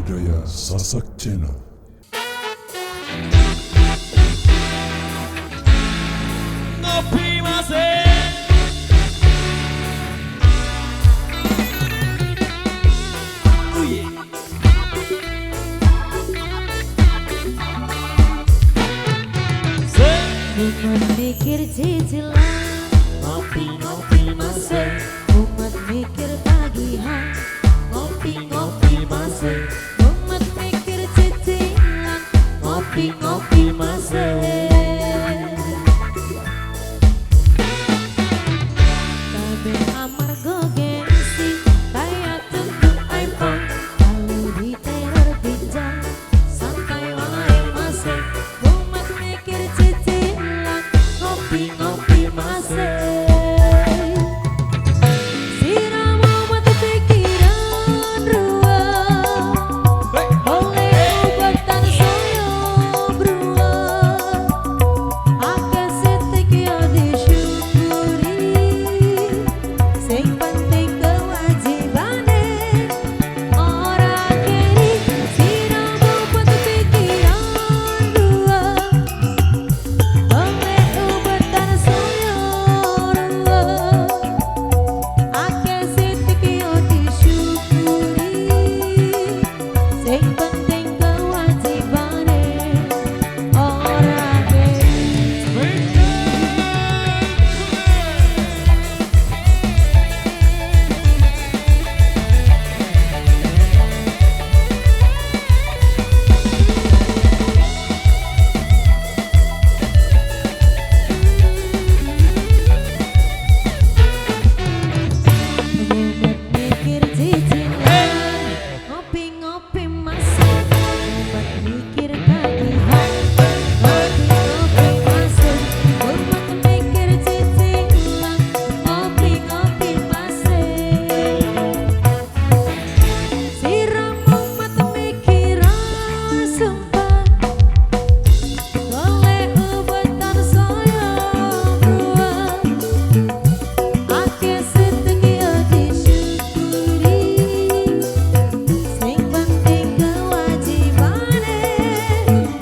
budaya Sasak Channel. Ngopi masih. Umat mikir cicilan, Ngopi masih. umat mikir tagihan, Ngopi masih. umat mikir cicilan, Ngopi masih. Kabe amargo gengsi, kayak tentu iPhone, lalu diteror bijak, santai wae masih. Umat mikir cicilan, ngopi masih. Siram umat pikiran ruang, oleh obatan saya beruang. Akeh setik ya disyukuri, sing penting kewajibane ora keri. Siram umat pikiran ruang, oleh obatan saya beruang. Akeh setik ya disyukuri, sing penting kewajibane ora keri. Umat mikir cicilan, ngopi masih. Umat mikir tagihan, ngopi masih. Umat mikir cicilan, ngopi masih. Siram umat mikiran sumpah, oleh obatan saya beruang. Akeh setik ya disyukuri, sing penting kewajibane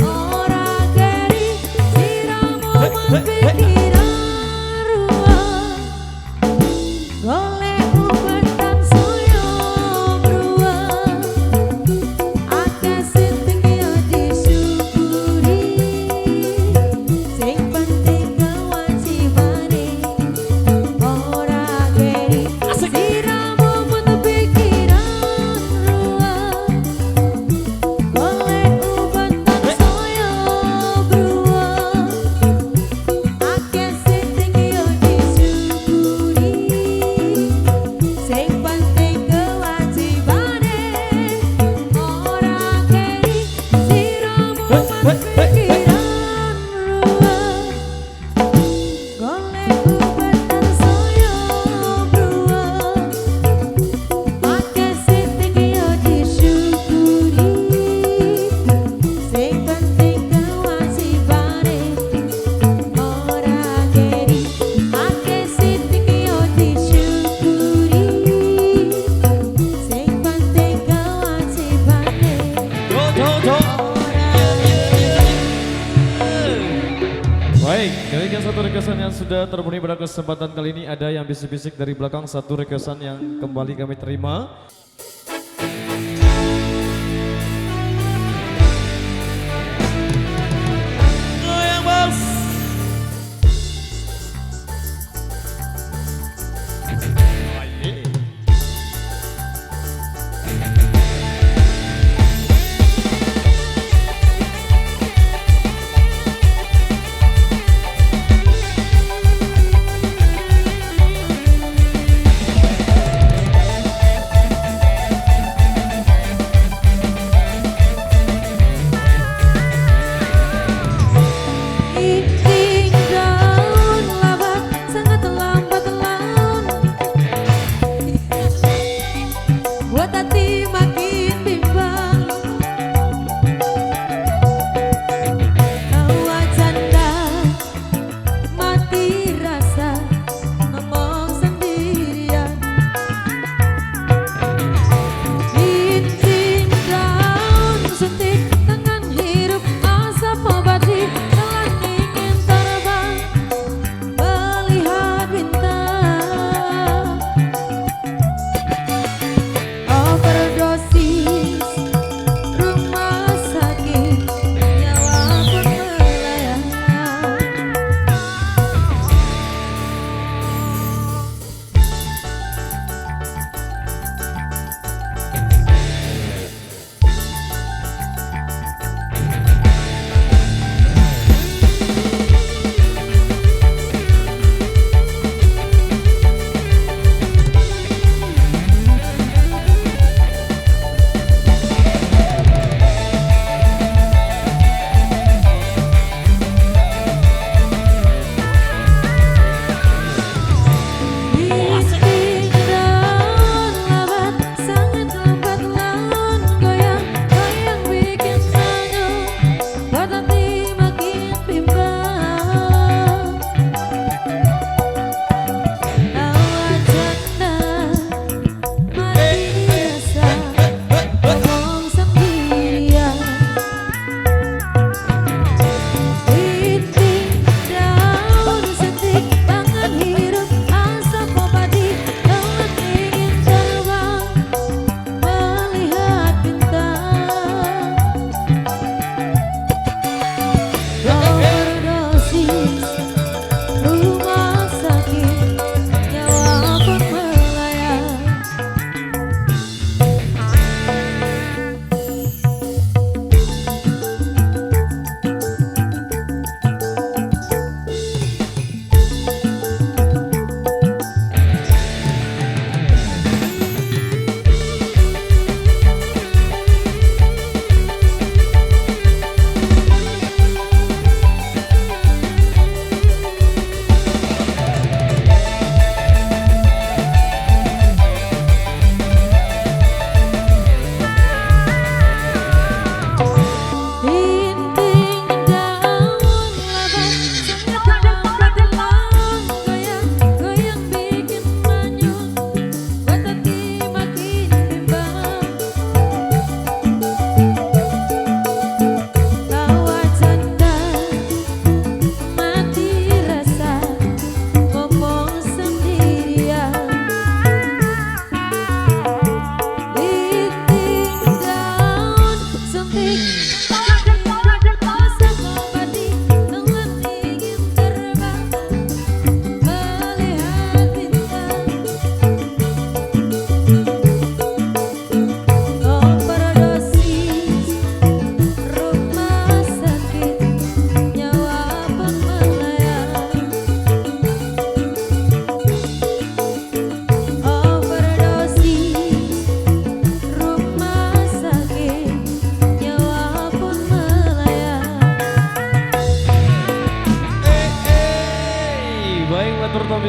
ora keri. Siram umat pikiran ruang, golek obatan saya beruang. Akeh setik ya disyukuri, sing penting kewajibane ora keri. Siram umat pikiran ruang, golek obatan saya beruang. Akeh setik ya disyukuri, sing penting kewajibane ora keri. Siram umat pikiran ruang, golek obatan saya beruang. Akeh setik ya disyukuri, sing penting kewajibane ora keri. Akeh setik ya disyukuri, sing penting kewajibane ora Baik, demikian satu requestan yang sudah terpenuhi pada kesempatan kali ini. Ada yang bisik-bisik dari belakang, satu requestan yang kembali kami terima. Goyang bos.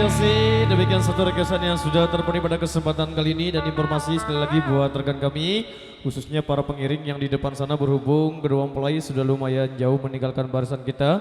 kasih. Demikian satu requestan yang sudah terpenuhi pada kesempatan kali ini. Dan informasi sekali lagi buat rekan kami, khususnya para pengiring yang di depan sana, berhubung kedua mempelai sudah lumayan jauh meninggalkan barisan kita.